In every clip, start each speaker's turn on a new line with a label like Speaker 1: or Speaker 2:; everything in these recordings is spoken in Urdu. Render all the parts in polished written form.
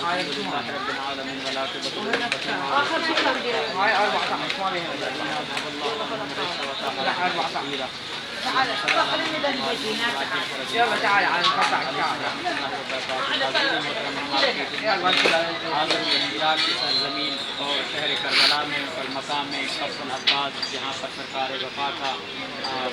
Speaker 1: الحمدللہ رب العالمین والعاقبۃ للمتقین
Speaker 2: تعال خليني ده البيت هناك. يلا تعال على القطع
Speaker 1: عراق کی سرزمین اور شہر کربلا میں اور مقام قبر العباس جہاں پر سرکار وفا کا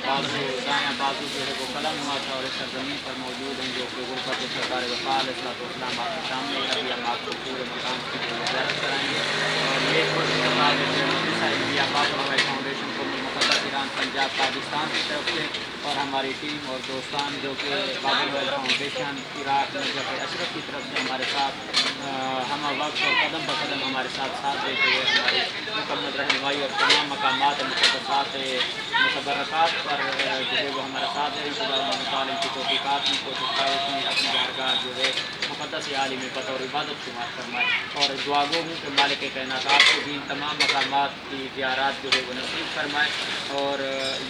Speaker 1: بازو دایاں بازو جو ہے وہ قلم ہوا تھا، اور اس سرزمین پر موجود ہیں جو کہ غربت سرکار وفا علیہ السلام آپ کے سامنے ابھی ہم آپ کو پورے مقام کی زیارت کرائیں گے. اور یہ بابر فاؤنڈیشن کو مقدس ایران پنجاب پاکستان کی طرف سے، اور ہماری ٹیم اور دوستان جو کہ بابر فاؤنڈیشن عراق میں جب اشرف کی طرف سے ہمارے ساتھ ہم وقت اور قدم بقدم ہمارے ساتھ دیتے ہوئے ہماری مکمل رہنمائی اور تمام مقامات مقدسات متبرکات پر جو ہے وہ ہمارا ساتھ ہے. تعلیم کی توفیقات میں کوشش میں اپنی بارگاہ جو ہے مقدس عالم بطور عبادت شمار فرمائے، اور دعا گو ہوں کہ مالک کائنات آپ کو بھی تمام مقامات کی زیارات جو ہے وہ نصیب فرمائے. اور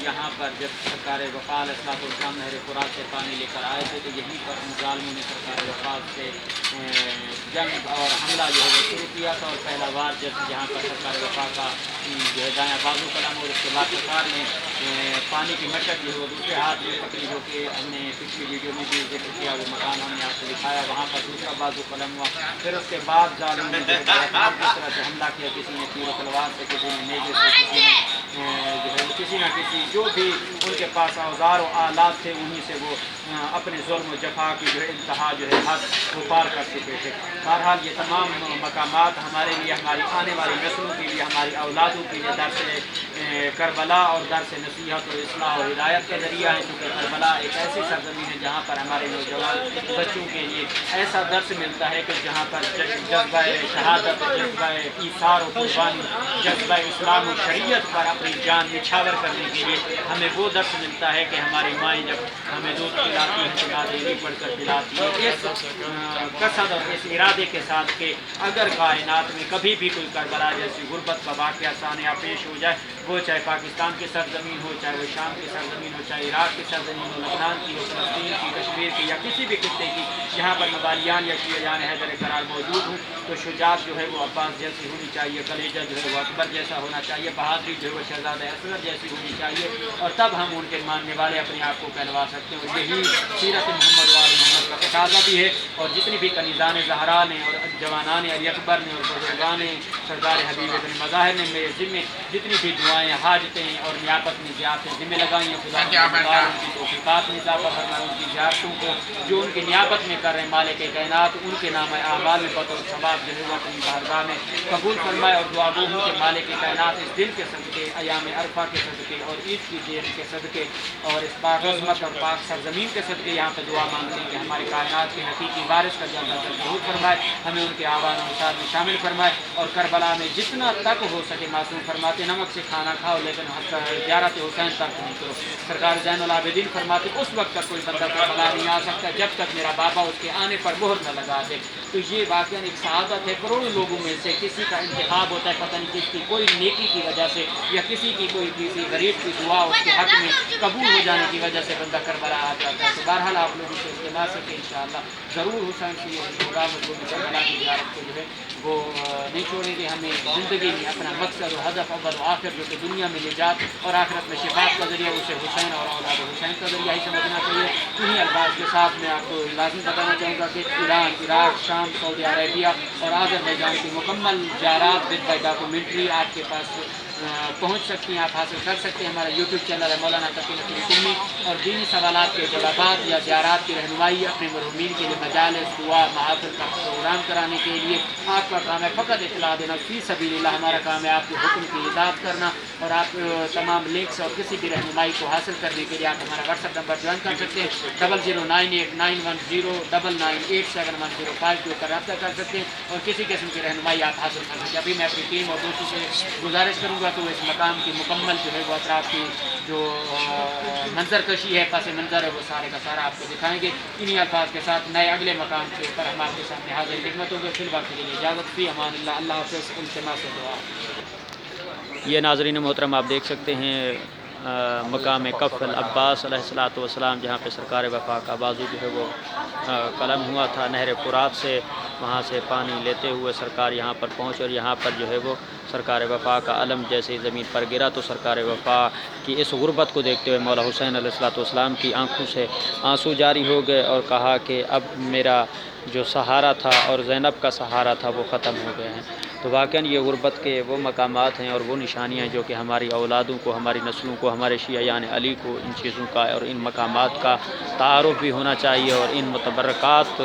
Speaker 1: یہاں پر جب سرکار وفا علیہ السلام نہر فرات سے پانی لے کر آئے تھے تو یہیں پر ظالموں نے سرکار وفا سے جنگ اور حملہ جو ہے وہ شروع کیا تھا. اور پہلا بار جب یہاں پر سرکار وفا کا جو ہے دایاں بازو قلم، اور اس کے بعد سرکار نے پانی کی مشق جو ہے وہ دوسرے ہاتھ میں پکڑی، جو کہ ہم نے پچھلی ویڈیو میں بھی ذکر کیا، وہ مکان ہم نے آپ کو دکھایا، وہاں پر دوسرا بازو قلم ہوا. پھر اس کے بعد ظالم نے جس طرح سے حملہ کیا، کسی نے تیر و تلوار سے، کسی نے نیزے سے، کسی نے جو ہے کسی نہ کسی جو بھی ان کے پاس اوزار و آلات تھے انہیں سے وہ اپنے ظلم و جفا کی جو ہے انتہا جو ہے حد وہ پار کر چکے تھے. بہرحال یہ تمام مقامات ہمارے لیے، ہماری آنے والی نسلوں کے لیے، ہماری اولادوں کے لیے درس کربلا اور درس نصیحت و اصلاح و ہدایت کا ذریعہ ہے. کیونکہ کربلا ایک ایسی سرزمین ہے جہاں پر ہمارے نوجوان بچوں کے لیے ایسا درس ملتا ہے کہ جہاں پر جذبہ شہادت، جذبہ ایثار و قربانی، جذبہ اسلام و شریعت پر اپنی جان نچھاور کرنے کے لیے ہمیں وہ درس ملتا ہے کہ ہماری مائیں جب ہمیں دودھ پلاتی ہیں تو نادری پڑھ کر پلاتی ہے، اس قصد اور اس ارادے کے ساتھ کہ اگر کائنات میں کبھی بھی کوئی کربلا جیسی غربت کا واقعہ سامنے پیش ہو جائے، وہ چاہے پاکستان کی سرزمین ہو، چاہے وہ شام کی سرزمین ہو، چاہے عراق کی سرزمین ہو، لبنان کی ہو، فلسطین کی، کشمیر کی، یا کسی بھی خطے کی جہاں پر مبالیان یا شیعان حیدر قرار موجود ہوں، تو شجاعت جو ہے وہ عباس جیسی ہونی چاہیے، کلیجہ جو ہے وہ اکبر جیسا ہونا چاہیے، بہادری جو ہے وہ شہزادہ اصغر جیسی ہونی چاہیے، اور تب ہم ان کے ماننے والے اپنے آپ کو کہلوا سکتے ہیں. اور یہی سیرت محمد وال محمد کا تقاضا بھی ہے. اور جتنی بھی کنیزان زہرا نے اور جوانان علی اکبر نے اور بزرگان سردار حبیب ابن مظاہر نے میرے ذمے جتنی بھی دعائیں، حاجتیں اور نیابت میں زیارتیں ذمہ لگائی ہیں، خدا ان کی توفیقات میں اضافہ فرمائے، ان کی زیارتوں کو جو ان کی نیابت میں کر رہے ہیں مالک کائنات ان کے نام اعمال میں بطور ثواب جو ہے وہ اپنی بارگاہ میں قبول فرمائے. اور دعا گو ہوں کہ مالک کائنات اس دن کے صدقے، ایام عرفہ کے صدقے اور عید کی دیر کے صدقے اور اس پاک عظمت اور پاک سرزمین کے صدقے یہاں پہ دعا مانگتے ہیں کہ ہماری کائنات کے حقیقی وارث کا جلوہ ظہور فرمائے، ہمیں ان کے آوان و انصار میں شامل فرمائے. اور کربلا میں جتنا تک ہو سکے، معصوم فرماتے نمک سے کھانا کھاؤ لیکن زیارت حسین تک نہیں کرو. سرکار زین العابدین فرماتے اس وقت تک کوئی بندہ کربلا نہیں آ سکتا جب تک میرا بابا اس کے آنے پر مہر نہ لگا دے. تو یہ واقعہ ایک سعادت ہے. کروڑوں لوگوں میں سے کسی کا انتخاب ہوتا ہے، پتہ نہیں کس کی کوئی نیکی کی وجہ سے یا کسی کی کوئی کسی غریب کی دعا اس کے حق میں قبول ہو جانے کی وجہ سے بندہ کربلا آ جاتا ہے. تو بہرحال آپ لوگوں سے اجتماع سے کہ انشاءاللہ ضرور حسین کی مظلوم کربلا کی زیارت کو جو ہے وہ نہیں چھوڑیں گے. ہمیں زندگی میں اپنا مقصد و ہدف اول و آخر جو کہ دنیا میں نجات اور آخرت میں شفاعت کا ذریعہ اسے حسین اور اولاد حسین کا ذریعہ ہی سمجھنا چاہیے. انہیں الفاظ کے ساتھ میں آپ کو لازم بتانا چاہوں گا کہ ایران، عراق، شام، سعودی عربیہ اور آذربائیجان کی مکمل زیارات ود بائی ڈاکومنٹری آپ کے پاس پہنچ سکتی ہیں، آپ حاصل کر سکتے ہیں. ہمارا یوٹیوب چینل ہے مولانا تقی نقوی سنی، اور دینی سوالات کے جوابات یا زیارات کی رہنمائی اپنے مرحومین کے لیے مجالس، دعا، محافل کا پروگرام کرانے کے لیے آپ کا کام ہے فقط اطلاع دینا فی سبیل اللہ. ہمارا کام ہے آپ کے حکم کی اطاعت کرنا، اور آپ تمام لنکس اور کسی بھی رہنمائی کو حاصل کرنے کے لیے آپ ہمارا واٹس ایپ نمبر جوائن کر سکتے ہیں 009891098710 کے اوپر رابطہ کر سکتے ہیں اور کسی قسم کی رہنمائی آپ حاصل کر سکتے ہیں. ابھی میں اپنی ٹیم اور دوستوں سے گزارش کروں گا تو اس مقام کی مکمل جو ہے وہ اطراف کی جو منظر کشی ہے، پس منظر ہے، وہ سارے کا سارا آپ کو دکھائیں گے. انہی الفاظ کے ساتھ نئے اگلے مقام کے اوپر ہم آپ کے سامنے حاضر خدمت ہوں گے. فی الوقت کے لیے اجازت، فی امان اللہ. اللہ حافظ. التماس سے دعا. یہ ناظرین محترم آپ دیکھ سکتے ہیں
Speaker 3: مقام کف العباس علیہ الصلوۃ والسلام، جہاں پہ سرکار وفا کا بازو جو ہے وہ قلم ہوا تھا نہر فرات سے، وہاں سے پانی لیتے ہوئے سرکار یہاں پر پہنچے، اور یہاں پر جو ہے وہ سرکار وفا کا علم جیسے ہی زمین پر گرا تو سرکار وفا کی اس غربت کو دیکھتے ہوئے مولا حسین علیہ الصلوۃ والسلام کی آنکھوں سے آنسو جاری ہو گئے، اور کہا کہ اب میرا جو سہارا تھا اور زینب کا سہارا تھا وہ ختم ہو گئے ہیں۔ تو واقعاً یہ غربت کے وہ مقامات ہیں اور وہ نشانیاں ہیں جو کہ ہماری اولادوں کو، ہماری نسلوں کو، ہمارے شیعیان علی کو ان چیزوں کا اور ان مقامات کا تعارف بھی ہونا چاہیے، اور ان متبرکات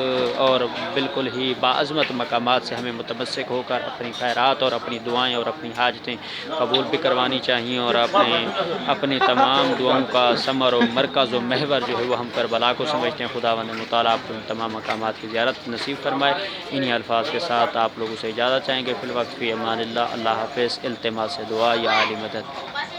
Speaker 3: اور بالکل ہی باعظمت مقامات سے ہمیں متمسک ہو کر اپنی خیرات اور اپنی دعائیں اور اپنی حاجتیں قبول بھی کروانی چاہیے، اور اپنے تمام دعاؤں کا ثمر و مرکز و محور جو ہے وہ ہم کربلا کو سمجھتے ہیں۔ خداوند مطالعہ آپ کو ان تمام مقامات کی زیارت نصیب فرمائے۔ انہی الفاظ کے ساتھ آپ لوگوں سے اجازت چاہیں گے۔ فی الوقت فی امان اللہ، اللہ حافظ، التماس دعا یا علی مدد۔